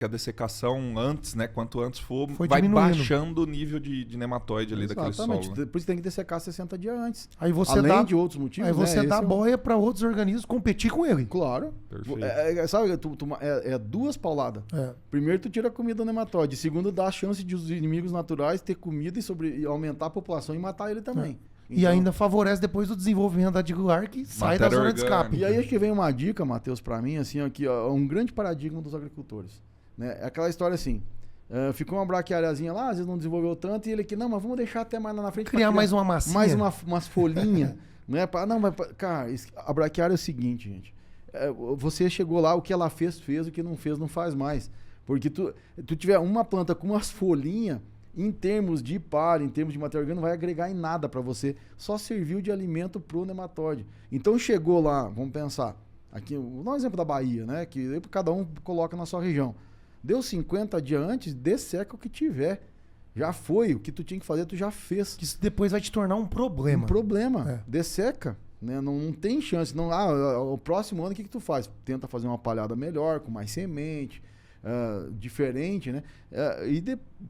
que a dessecação antes, né? Quanto antes for, Foi vai diminuindo. baixando o nível de nematóide ali daquele Exatamente. solo. Né? Por isso tem que dessecar 60 dias antes. Aí você Além dá, de outros motivos, aí você né? dá Esse é boia para outros organismos competir com ele. Claro. Perfeito. Sabe, é duas pauladas. É. Primeiro, tu tira a comida do nematóide. Segundo, dá a chance de os inimigos naturais ter comida e aumentar a população e matar ele também. E ainda favorece depois o desenvolvimento radicular que sai da Matéria zona de escape. E aí acho que vem uma dica, Matheus, pra mim, assim, aqui, ó, um grande paradigma dos agricultores. Né? É aquela história assim, ficou uma braquiáriazinha lá, às vezes não desenvolveu tanto, e ele aqui, não, mas vamos deixar até mais lá na frente. Criar mais uma massinha. Mais umas folhinhas. Né? Cara, a braquiária é o seguinte, gente. Você chegou lá, o que ela fez, o que não fez, não faz mais. Porque tu tiver uma planta com umas folhinhas, em termos de par, em termos de matéria orgânica, não vai agregar em nada para você. Só serviu de alimento pro nematóide. Então chegou lá, vamos pensar, aqui, vou dar um exemplo da Bahia, né? Que cada um coloca na sua região. Deu 50 dias antes, desseca o que tiver. Já foi, o que tu tinha que fazer, tu já fez. Isso depois vai te tornar um problema. Um problema. É. Desseca. Né? Não tem chance. Não, o próximo ano o que tu faz? Tenta fazer uma palhada melhor, com mais semente. Diferente, né?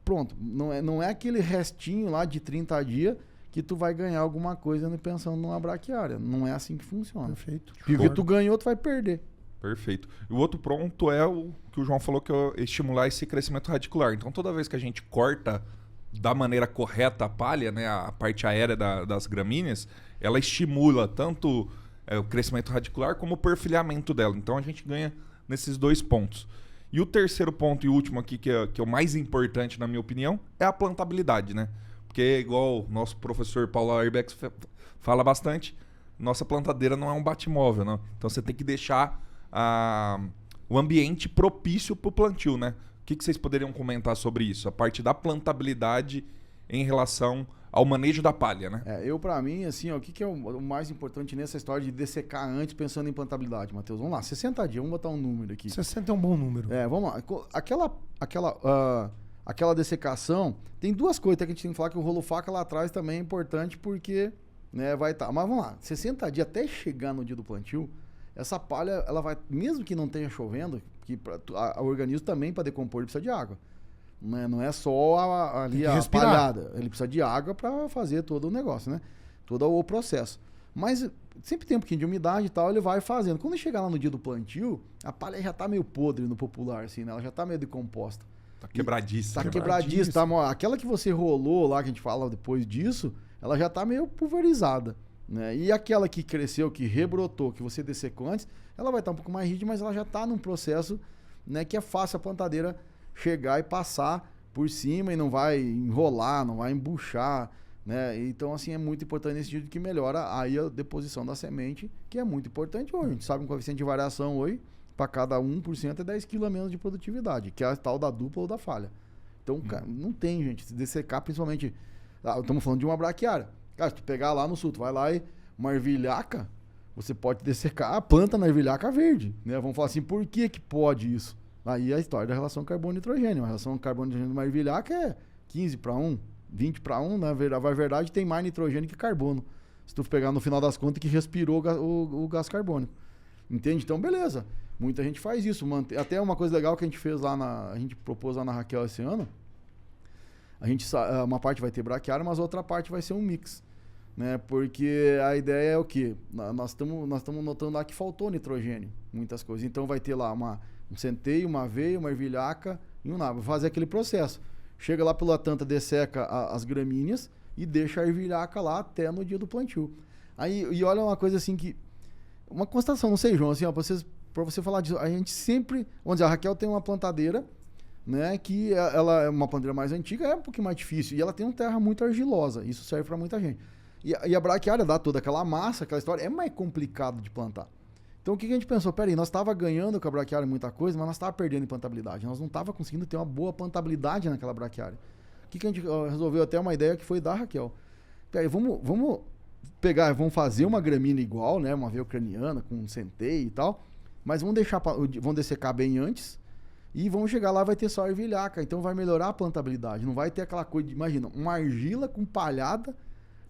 Pronto, não é aquele restinho lá de 30 dias que tu vai ganhar alguma coisa pensando numa braquiária. Não é assim que funciona. Perfeito. E o que tu ganhou, tu vai perder. Perfeito. E o outro ponto é o que o João falou, que é estimular esse crescimento radicular. Então, toda vez que a gente corta da maneira correta a palha, né, a parte aérea das gramíneas, ela estimula tanto o crescimento radicular como o perfilhamento dela. Então, a gente ganha nesses dois pontos. E o terceiro ponto e último aqui, que é o mais importante, na minha opinião, é a plantabilidade, né? Porque, igual o nosso professor Paulo Airbex fala bastante, nossa plantadeira não é um batimóvel, né? Então você tem que deixar o ambiente propício para o plantio, né? O que vocês poderiam comentar sobre isso? A parte da plantabilidade em relação ao manejo da palha, né? Pra mim, assim, ó, o que é o mais importante nessa história de dessecar antes pensando em plantabilidade, Matheus? Vamos lá, 60 dias, vamos botar um número aqui. 60 é um bom número. Vamos lá. Aquela dessecação, tem duas coisas que a gente tem que falar, que o rolo faca lá atrás também é importante porque, né, vai estar. Mas vamos lá, 60 dias até chegar no dia do plantio, essa palha, ela vai, mesmo que não esteja chovendo, que o organismo também para decompor ele precisa de água. Não é só ali a palhada. Ele precisa de água para fazer todo o negócio, né? Todo o processo. Mas sempre tem um pouquinho de umidade e tal, ele vai fazendo. Quando chegar lá no dia do plantio, a palha já tá meio podre no popular, assim, né? Ela já tá meio decomposta. Tá quebradiça. Tá quebradiça. Aquela que você rolou lá, que a gente fala depois disso, ela já tá meio pulverizada. Né? E aquela que cresceu, que rebrotou, que você dessecou antes, ela vai estar um pouco mais rígida, mas ela já tá num processo, né, que é fácil a plantadeira chegar e passar por cima e não vai enrolar, não vai embuchar, né? Então, assim, é muito importante nesse sentido que melhora aí a deposição da semente, que é muito importante hoje. A gente sabe que o coeficiente de variação hoje, para cada 1% é 10 kg a menos de produtividade, que é a tal da dupla ou da falha. Então, cara, não tem, gente, se dessecar, principalmente, estamos falando de uma braquiária. Cara, se tu pegar lá no sul, tu vai lá e uma ervilhaca, você pode dessecar a planta na ervilhaca verde, né? Vamos falar assim, por que pode isso? Aí a história da relação carbono-nitrogênio. A relação carbono-nitrogênio de uma ervilhaca é 15:1, 20:1. Na verdade, tem mais nitrogênio que carbono. Se tu pegar no final das contas que respirou o gás carbônico. Entende? Então, beleza. Muita gente faz isso. Até uma coisa legal que a gente fez lá a gente propôs lá na Raquel esse ano. Uma parte vai ter braquiária, mas a outra parte vai ser um mix. Né? Porque a ideia é o quê? Nós estamos notando lá que faltou nitrogênio. Muitas coisas. Então vai ter lá um centeio, uma aveia, uma ervilhaca e um nabo. Fazer aquele processo. Chega lá pela tanta, desseca as gramíneas e deixa a ervilhaca lá até no dia do plantio. Aí, e olha uma coisa assim que... Uma constatação, não sei, João, assim, ó, pra você falar disso, a gente sempre... Vamos dizer, a Raquel tem uma plantadeira, né, que ela é uma plantadeira mais antiga, é um pouquinho mais difícil. E ela tem uma terra muito argilosa. Isso serve para muita gente. E a braquiária dá toda aquela massa, aquela história, é mais complicado de plantar. Então o que a gente pensou? Peraí, nós estávamos ganhando com a braquiária muita coisa, mas nós estávamos perdendo em plantabilidade. Nós não estávamos conseguindo ter uma boa plantabilidade naquela braquiária. O que a gente resolveu? Até uma ideia que foi da Raquel. Peraí, vamos pegar, vamos fazer uma gramínea igual, né? Uma aveia ucraniana com um centeio e tal, mas vamos dessecar bem antes e vamos chegar lá, vai ter só ervilhaca, então vai melhorar a plantabilidade. Não vai ter aquela coisa de, imagina, uma argila com palhada,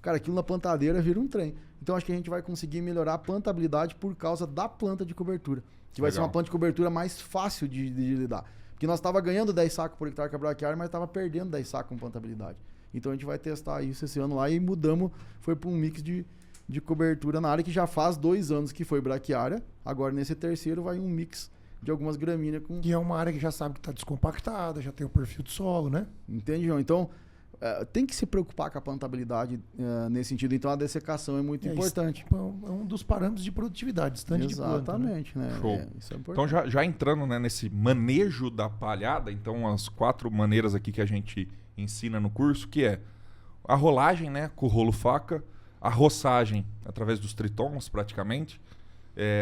cara, aquilo na plantadeira vira um trem. Então acho que a gente vai conseguir melhorar a plantabilidade por causa da planta de cobertura. Que vai ser uma planta de cobertura mais fácil de lidar. Porque nós estava ganhando 10 sacos por hectare com a braquiária, mas estava perdendo 10 sacos com plantabilidade. Então a gente vai testar isso esse ano lá e mudamos, foi para um mix de cobertura na área que já faz 2 anos que foi braquiária. Agora nesse terceiro vai um mix de algumas gramíneas com... E é uma área que já sabe que está descompactada, já tem o perfil do solo, né? Entende, João? Então, tem que se preocupar com a plantabilidade nesse sentido. Então, a dessecação é muito importante. É um dos parâmetros de produtividade, estande de planta. Exatamente, né? Show. Isso é importante. Então, já entrando, né, nesse manejo da palhada, então as 4 maneiras aqui que a gente ensina no curso, que é a rolagem, né, com o rolo faca, a roçagem através dos tritons, praticamente,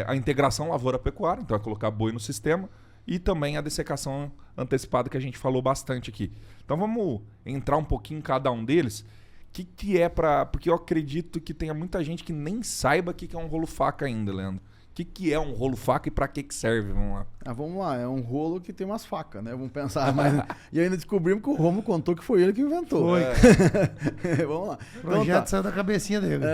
a integração lavoura-pecuária, então é colocar boi no sistema, e também a dessecação antecipada que a gente falou bastante aqui. Então vamos entrar um pouquinho em cada um deles. O que é para... Porque eu acredito que tenha muita gente que nem saiba o que é um rolo faca ainda, Leandro. O que é um rolo faca e para que serve? Vamos lá. Vamos lá, é um rolo que tem umas facas, né? Vamos pensar. E ainda descobrimos que o Romulo contou que foi ele que inventou. Foi. Vamos lá. O projeto saiu da cabecinha dele.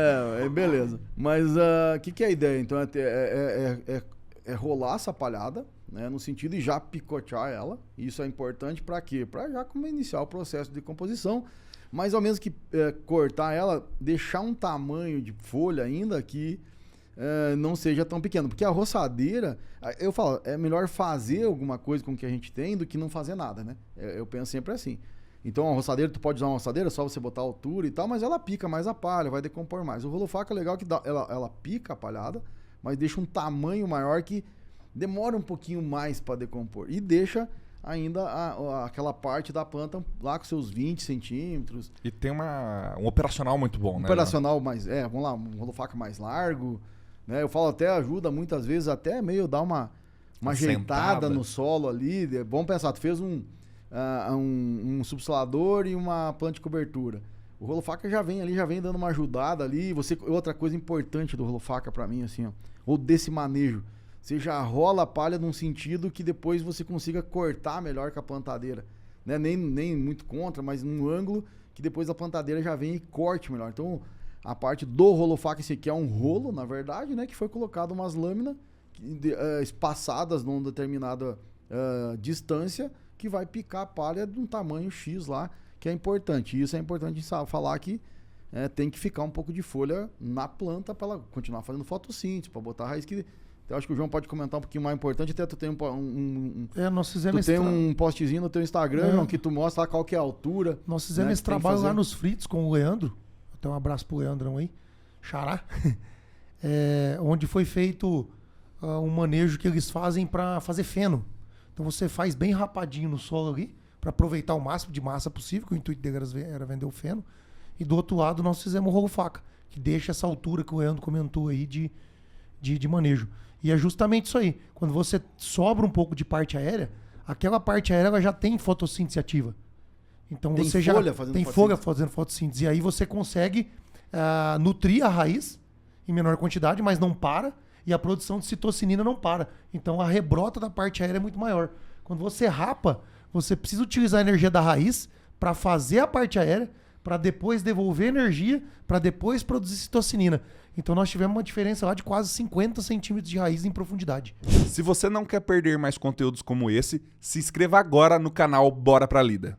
Beleza. Mas o que é a ideia? Então é rolar essa palhada, né? No sentido de já picotear ela. Isso é importante para quê? Para já como iniciar o processo de composição. Mas ao menos que cortar ela, deixar um tamanho de folha ainda que não seja tão pequeno. Porque a roçadeira, eu falo, é melhor fazer alguma coisa com o que a gente tem do que não fazer nada, né? Eu penso sempre assim. Então a roçadeira, tu pode usar uma roçadeira, só você botar a altura e tal, mas ela pica mais a palha, vai decompor mais. O rolo faca é legal que ela pica a palhada, mas deixa um tamanho maior que demora um pouquinho mais para decompor. E deixa ainda aquela parte da planta lá com seus 20 centímetros. E tem um operacional muito bom, né? Operacional mais, vamos lá, um rolo faca mais largo, né? Eu falo até ajuda muitas vezes até meio dar uma ajeitada no solo ali. É bom pensar, tu fez um subsolador e uma planta de cobertura. O rolo faca já vem dando uma ajudada ali. Outra coisa importante do rolo faca para mim, assim, ó, ou desse manejo, você já rola a palha num sentido que depois você consiga cortar melhor com a plantadeira, né? Nem muito contra, mas num ângulo que depois a plantadeira já vem e corte melhor. Então, a parte do rolo faca, esse aqui é um rolo, na verdade, né? Que foi colocado umas lâminas espaçadas numa determinada distância, que vai picar a palha de um tamanho X lá, que é importante. E isso é importante falar que tem que ficar um pouco de folha na planta para ela continuar fazendo fotossíntese, para botar a raiz que... Eu acho que o João pode comentar um pouquinho mais importante, até tu tem nós fizemos um postzinho no teu Instagram, João, que tu mostra lá qual que é a altura. Nós fizemos esse trabalho lá nos fritos com o Leandro. Até um abraço pro Leandrão aí. Xará. Onde foi feito um manejo que eles fazem para fazer feno. Então você faz bem rapadinho no solo ali, para aproveitar o máximo de massa possível, que o intuito dele era vender o feno. E do outro lado nós fizemos o rolo faca, que deixa essa altura que o Leandro comentou aí de manejo. E é justamente isso aí. Quando você sobra um pouco de parte aérea, aquela parte aérea ela já tem fotossíntese ativa. Então tem você folha já fazendo tem folha fazendo fotossíntese. E aí você consegue nutrir a raiz em menor quantidade, mas não para. E a produção de citocinina não para. Então a rebrota da parte aérea é muito maior. Quando você rapa, você precisa utilizar a energia da raiz para fazer a parte aérea, para depois devolver energia, para depois produzir citocinina. Então nós tivemos uma diferença lá de quase 50 centímetros de raiz em profundidade. Se você não quer perder mais conteúdos como esse, se inscreva agora no canal Bora Pra Lida.